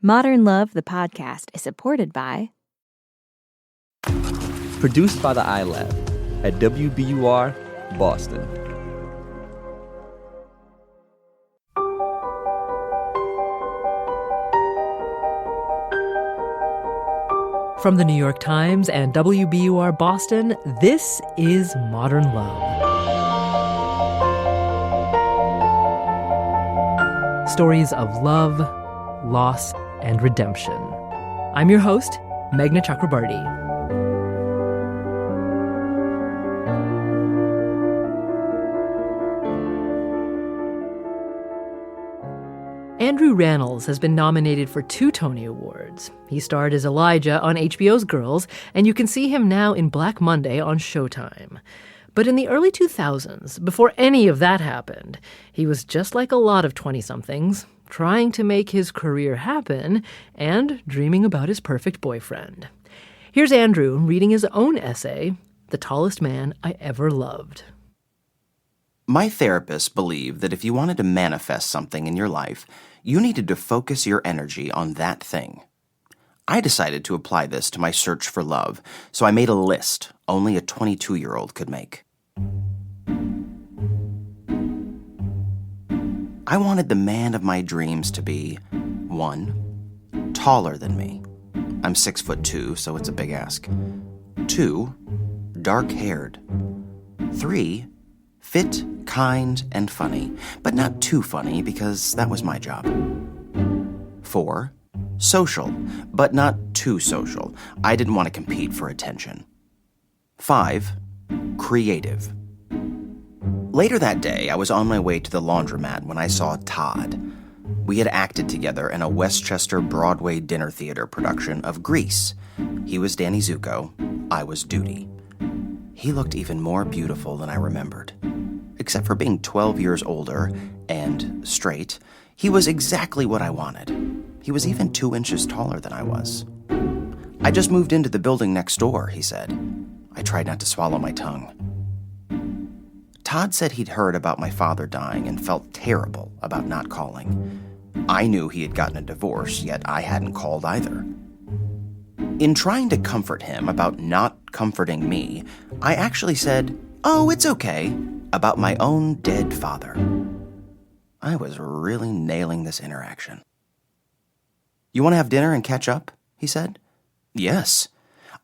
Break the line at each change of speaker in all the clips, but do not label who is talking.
Modern Love, the podcast, is supported by...
Produced by the iLab at WBUR, Boston.
From the New York Times and WBUR Boston, this is Modern Love. Stories of love, loss, and redemption. I'm your host, Meghna Chakrabarty. Andrew Rannells has been nominated for 2 Tony Awards. He starred as Elijah on HBO's Girls, and you can see him now in Black Monday on Showtime. But in the early 2000s, before any of that happened, he was just like a lot of 20-somethings, trying to make his career happen and dreaming about his perfect boyfriend. Here's Andrew reading his own essay, The Tallest Man I Ever Loved.
My therapist believed that if you wanted to manifest something in your life, you needed to focus your energy on that thing. I decided to apply this to my search for love, so I made a list only a 22-year-old could make. I wanted the man of my dreams to be 1. Taller than me. I'm 6'2", so it's a big ask. 2. Dark-haired. 3. Fit, kind, and funny, but not too funny because that was my job. 4. Social, but not too social. I didn't want to compete for attention. 5. Creative. Later that day, I was on my way to the laundromat when I saw Todd. We had acted together in a Westchester Broadway dinner theater production of Grease. He was Danny Zuko, I was Duty. He looked even more beautiful than I remembered. Except for being 12 years older and straight, he was exactly what I wanted. He was even 2 inches taller than I was. I just moved into the building next door, he said. I tried not to swallow my tongue. Todd said he'd heard about my father dying and felt terrible about not calling. I knew he had gotten a divorce, yet I hadn't called either. In trying to comfort him about not comforting me, I actually said, "Oh, it's okay," about my own dead father. I was really nailing this interaction. "You want to have dinner and catch up?" he said. Yes.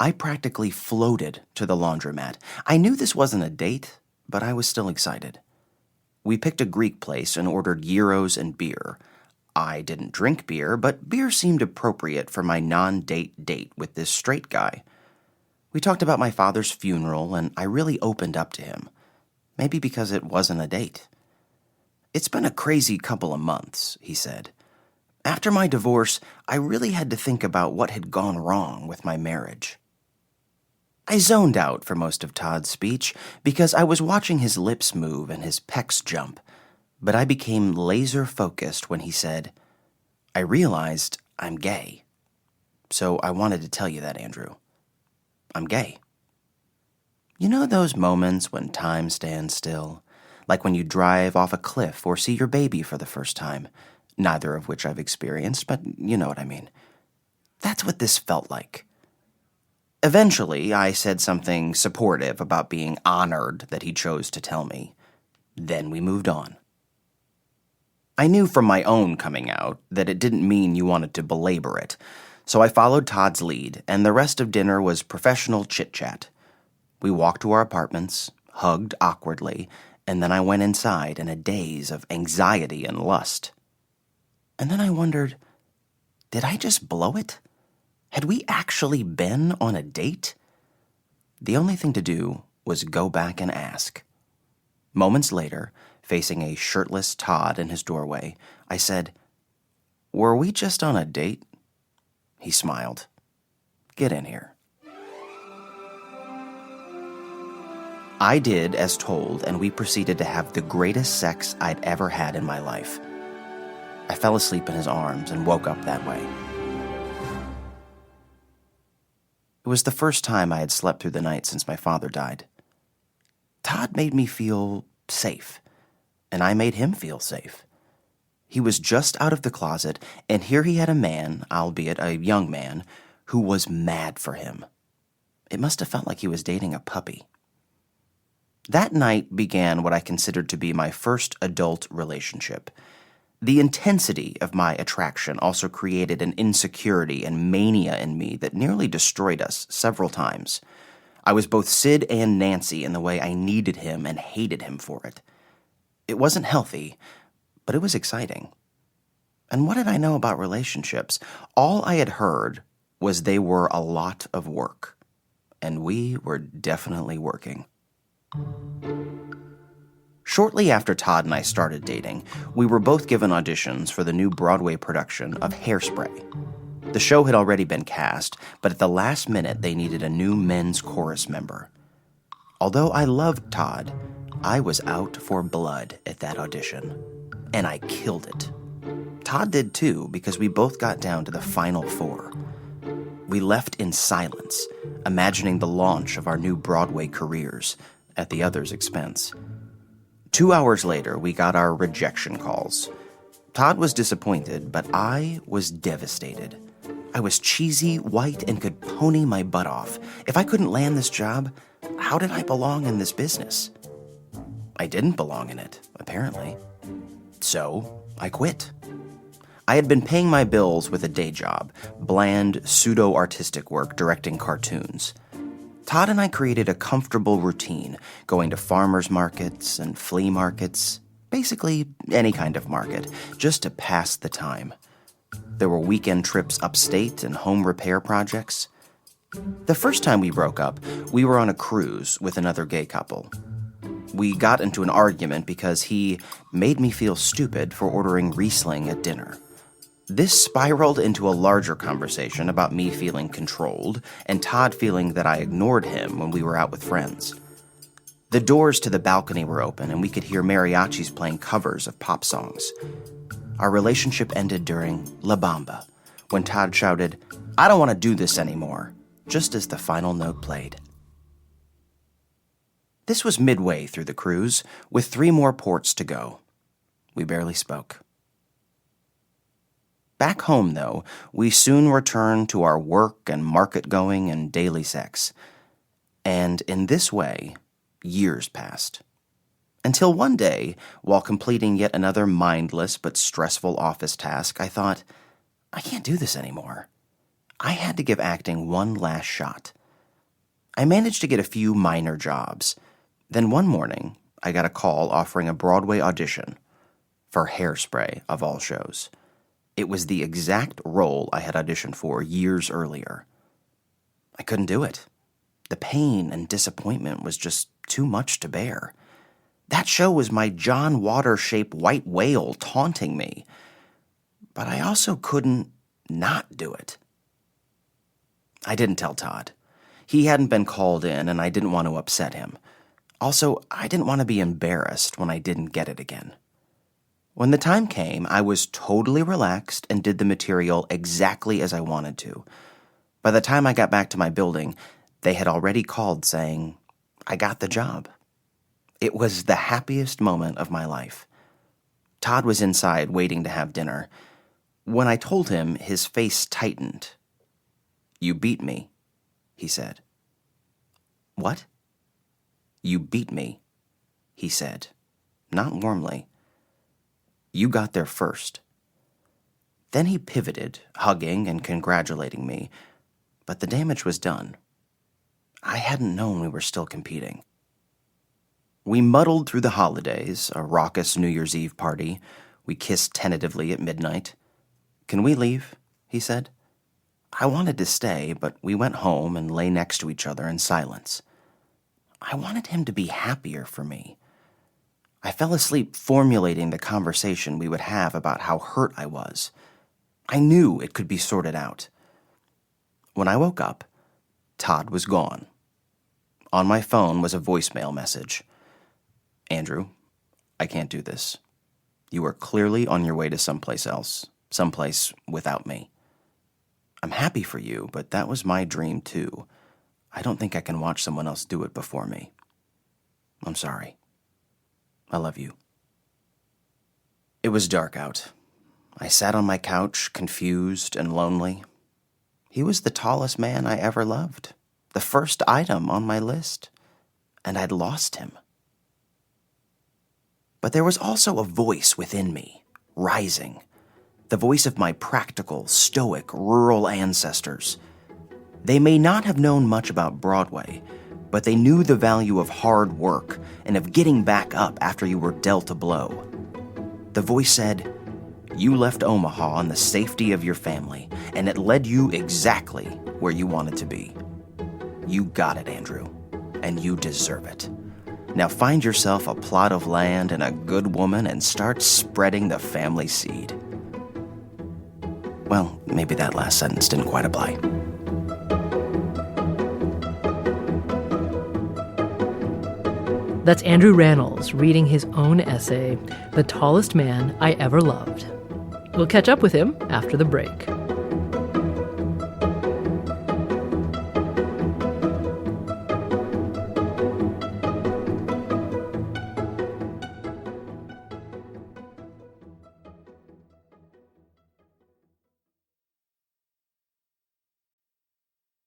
I practically floated to the laundromat. I knew this wasn't a date, but I was still excited. We picked a Greek place and ordered gyros and beer. I didn't drink beer, but beer seemed appropriate for my non-date date with this straight guy. We talked about my father's funeral, and I really opened up to him. Maybe because it wasn't a date. "It's been a crazy couple of months," he said. "After my divorce, I really had to think about what had gone wrong with my marriage." I zoned out for most of Todd's speech because I was watching his lips move and his pecs jump, but I became laser-focused when he said, "I realized I'm gay. So I wanted to tell you that, Andrew. I'm gay." You know those moments when time stands still? Like when you drive off a cliff or see your baby for the first time, neither of which I've experienced, but you know what I mean. That's what this felt like. Eventually, I said something supportive about being honored that he chose to tell me. Then we moved on. I knew from my own coming out that it didn't mean you wanted to belabor it, so I followed Todd's lead, and the rest of dinner was professional chit-chat. We walked to our apartments, hugged awkwardly, and then I went inside in a daze of anxiety and lust. And then I wondered, did I just blow it? Had we actually been on a date? The only thing to do was go back and ask. Moments later, facing a shirtless Todd in his doorway, I said, "Were we just on a date?" He smiled. "Get in here." I did as told, and we proceeded to have the greatest sex I'd ever had in my life. I fell asleep in his arms and woke up that way. It was the first time I had slept through the night since my father died. Todd made me feel safe, and I made him feel safe. He was just out of the closet, and here he had a man, albeit a young man, who was mad for him. It must have felt like he was dating a puppy. That night began what I considered to be my first adult relationship. The intensity of my attraction also created an insecurity and mania in me that nearly destroyed us several times. I was both Sid and Nancy in the way I needed him and hated him for it. It wasn't healthy, but it was exciting. And what did I know about relationships? All I had heard was they were a lot of work. And we were definitely working. Shortly after Todd and I started dating, we were both given auditions for the new Broadway production of Hairspray. The show had already been cast, but at the last minute they needed a new men's chorus member. Although I loved Todd, I was out for blood at that audition, and I killed it. Todd did too, because we both got down to the final four. We left in silence, imagining the launch of our new Broadway careers at the other's expense. 2 hours later, we got our rejection calls. Todd was disappointed, but I was devastated. I was cheesy, white, and could pony my butt off. If I couldn't land this job, how did I belong in this business? I didn't belong in it, apparently. So, I quit. I had been paying my bills with a day job, bland, pseudo-artistic work directing cartoons. Todd and I created a comfortable routine, going to farmers markets and flea markets, basically any kind of market, just to pass the time. There were weekend trips upstate and home repair projects. The first time we broke up, we were on a cruise with another gay couple. We got into an argument because he made me feel stupid for ordering Riesling at dinner. This spiraled into a larger conversation about me feeling controlled and Todd feeling that I ignored him when we were out with friends. The doors to the balcony were open and we could hear mariachis playing covers of pop songs. Our relationship ended during La Bamba, when Todd shouted, "I don't want to do this anymore," just as the final note played. This was midway through the cruise, with 3 more ports to go. We barely spoke. Back home, though, we soon returned to our work and market-going and daily sex. And in this way, years passed. Until one day, while completing yet another mindless but stressful office task, I thought, I can't do this anymore. I had to give acting one last shot. I managed to get a few minor jobs. Then one morning, I got a call offering a Broadway audition for Hairspray, of all shows. It was the exact role I had auditioned for years earlier. I couldn't do it. The pain and disappointment was just too much to bear. That show was my John Water-shaped white whale taunting me. But I also couldn't not do it. I didn't tell Todd. He hadn't been called in, and I didn't want to upset him. Also, I didn't want to be embarrassed when I didn't get it again. When the time came, I was totally relaxed and did the material exactly as I wanted to. By the time I got back to my building, they had already called saying, I got the job. It was the happiest moment of my life. Todd was inside waiting to have dinner. When I told him, his face tightened. "You beat me," he said. "What?" "You beat me," he said, not warmly. "You got there first." Then he pivoted, hugging and congratulating me, but the damage was done. I hadn't known we were still competing. We muddled through the holidays, a raucous New Year's Eve party. We kissed tentatively at midnight. "Can we leave?" he said. I wanted to stay, but we went home and lay next to each other in silence. I wanted him to be happier for me. I fell asleep formulating the conversation we would have about how hurt I was. I knew it could be sorted out. When I woke up, Todd was gone. On my phone was a voicemail message. "Andrew, I can't do this. You are clearly on your way to someplace else, someplace without me. I'm happy for you, but that was my dream too. I don't think I can watch someone else do it before me. I'm sorry. I love you." It was dark out. I sat on my couch, confused and lonely. He was the tallest man I ever loved, the first item on my list, and I'd lost him. But there was also a voice within me, rising, the voice of my practical, stoic, rural ancestors. They may not have known much about Broadway, but they knew the value of hard work and of getting back up after you were dealt a blow. The voice said, "You left Omaha in the safety of your family, and it led you exactly where you wanted to be. You got it, Andrew, and you deserve it. Now find yourself a plot of land and a good woman and start spreading the family seed." Well, maybe that last sentence didn't quite apply.
That's Andrew Rannells reading his own essay, The Tallest Man I Ever Loved. We'll catch up with him after the break.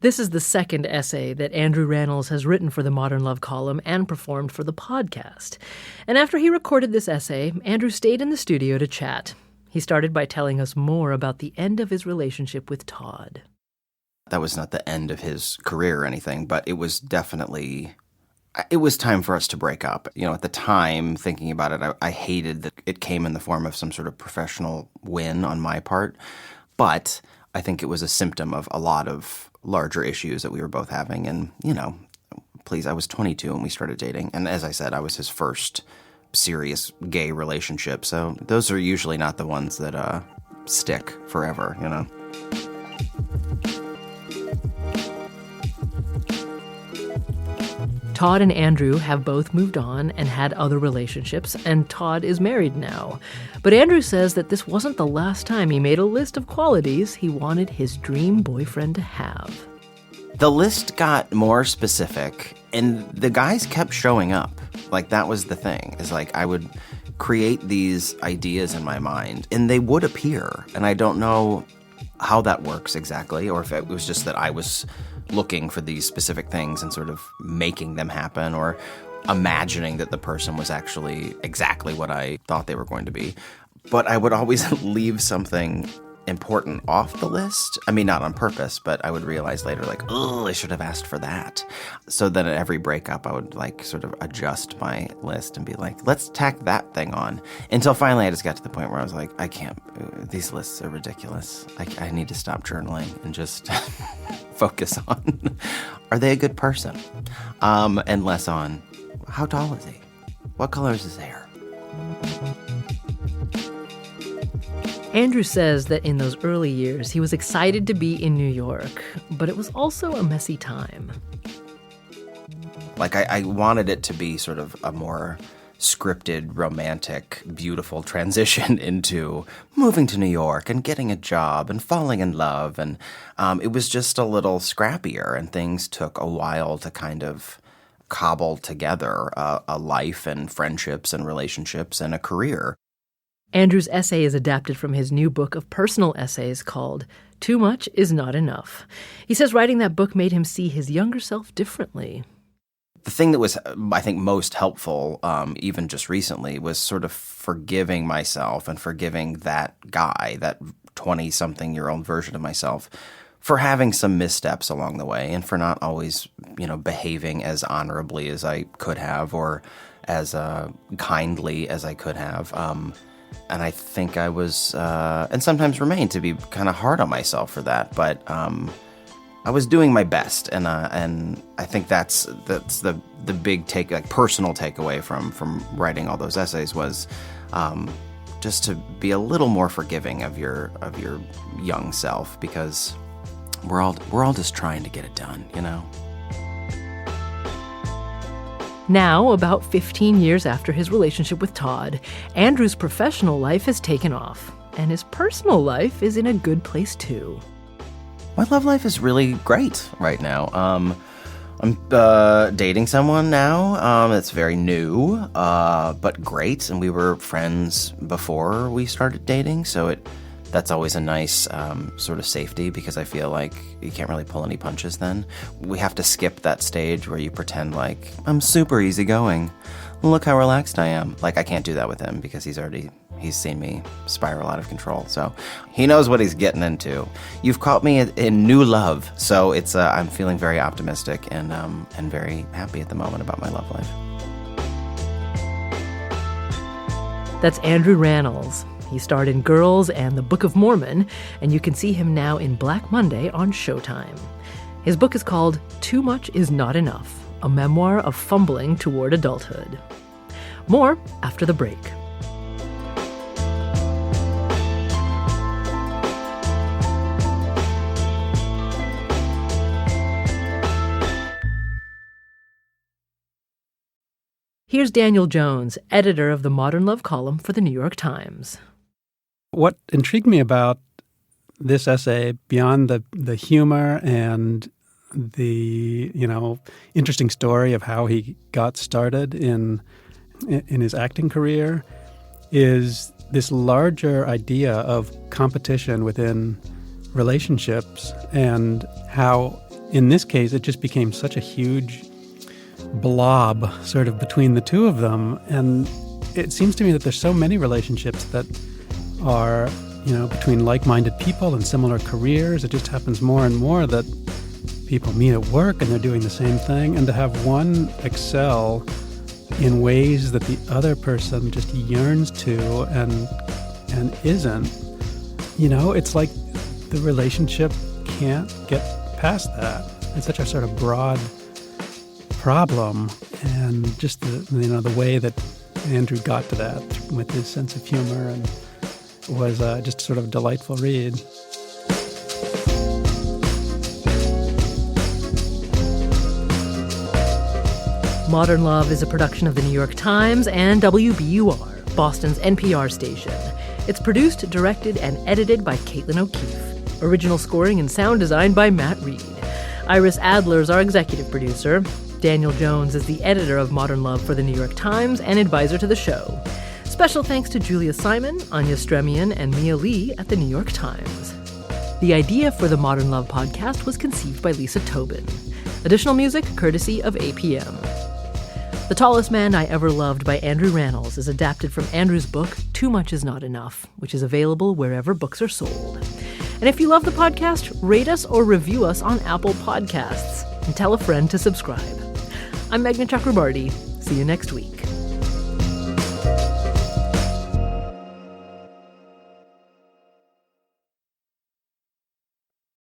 This is the second essay that Andrew Rannells has written for the Modern Love column and performed for the podcast. And after he recorded this essay, Andrew stayed in the studio to chat. He started by telling us more about the end of his relationship with Todd.
That was not the end of his career or anything, but it was definitely, it was time for us to break up. At the time, thinking about it, I hated that it came in the form of some sort of professional win on my part. But I think it was a symptom of a lot of larger issues that we were both having. And, please, I was 22 when we started dating. And as I said, I was his first serious gay relationship. So those are usually not the ones that stick forever,
Todd and Andrew have both moved on and had other relationships, and Todd is married now. But Andrew says that this wasn't the last time he made a list of qualities he wanted his dream boyfriend to have.
The list got more specific, and the guys kept showing up. That was the thing, is I would create these ideas in my mind, and they would appear. And I don't know how that works exactly, or if it was just that I was looking for these specific things and sort of making them happen, or imagining that the person was actually exactly what I thought they were going to be. But I would always leave something important off the list. I mean, not on purpose, but I would realize later, oh, I should have asked for that. So then at every breakup, I would sort of adjust my list and be let's tack that thing on. Until finally I just got to the point where I was I can't, these lists are ridiculous. I need to stop journaling and just focus on, are they a good person? And less on, how tall is he? What color is his hair?
Andrew says that in those early years, he was excited to be in New York, but it was also a messy time.
I wanted it to be sort of a more scripted, romantic, beautiful transition into moving to New York and getting a job and falling in love. And it was just a little scrappier, and things took a while to kind of cobble together a life and friendships and relationships and a career.
Andrew's essay is adapted from his new book of personal essays called Too Much Is Not Enough. He says writing that book made him see his younger self differently.
The thing that was, I think, most helpful, even just recently, was sort of forgiving myself and forgiving that guy, that 20-something-year-old version of myself, for having some missteps along the way and for not always, behaving as honorably as I could have or as kindly as I could have. And I think I was, and sometimes remain, to be kind of hard on myself for that. But I was doing my best, and I think that's the big personal takeaway from writing all those essays was just to be a little more forgiving of your young self, because we're all just trying to get it done,
Now, about 15 years after his relationship with Todd, Andrew's professional life has taken off, and his personal life is in a good place too.
My love life is really great right now. I'm dating someone now. It's very new, but great. And we were friends before we started dating, so that's always a nice sort of safety, because I feel like you can't really pull any punches then. We have to skip that stage where you pretend like, I'm super easygoing. Look how relaxed I am. Like, I can't do that with him because he's seen me spiral out of control. So he knows what he's getting into. You've caught me in new love. So it's I'm feeling very optimistic and very happy at the moment about my love life.
That's Andrew Rannells. He starred in Girls and The Book of Mormon, and you can see him now in Black Monday on Showtime. His book is called Too Much Is Not Enough, a memoir of fumbling toward adulthood. More after the break. Here's Daniel Jones, editor of the Modern Love column for the New York Times.
What intrigued me about this essay, beyond the humor and the interesting story of how he got started in his acting career, is this larger idea of competition within relationships, and how in this case it just became such a huge blob sort of between the two of them. And it seems to me that there's so many relationships that are between like-minded people and similar careers. It just happens more and more that people meet at work and they're doing the same thing, and to have one excel in ways that the other person just yearns to and isn't, it's like the relationship can't get past that. It's such a sort of broad problem, and just the way that Andrew got to that with his sense of humor and was just sort of a delightful read.
Modern Love is a production of the New York Times and WBUR, Boston's NPR station. It's produced, directed, and edited by Caitlin O'Keefe. Original scoring and sound design by Matt Reed. Iris Adler is our executive producer. Daniel Jones is the editor of Modern Love for the New York Times and advisor to the show. Special thanks to Julia Simon, Anya Stremian, and Mia Lee at the New York Times. The idea for the Modern Love podcast was conceived by Lisa Tobin. Additional music courtesy of APM. The Tallest Man I Ever Loved by Andrew Rannells is adapted from Andrew's book, Too Much Is Not Enough, which is available wherever books are sold. And if you love the podcast, rate us or review us on Apple Podcasts and tell a friend to subscribe. I'm Meghna Chakrabarty. See you next week.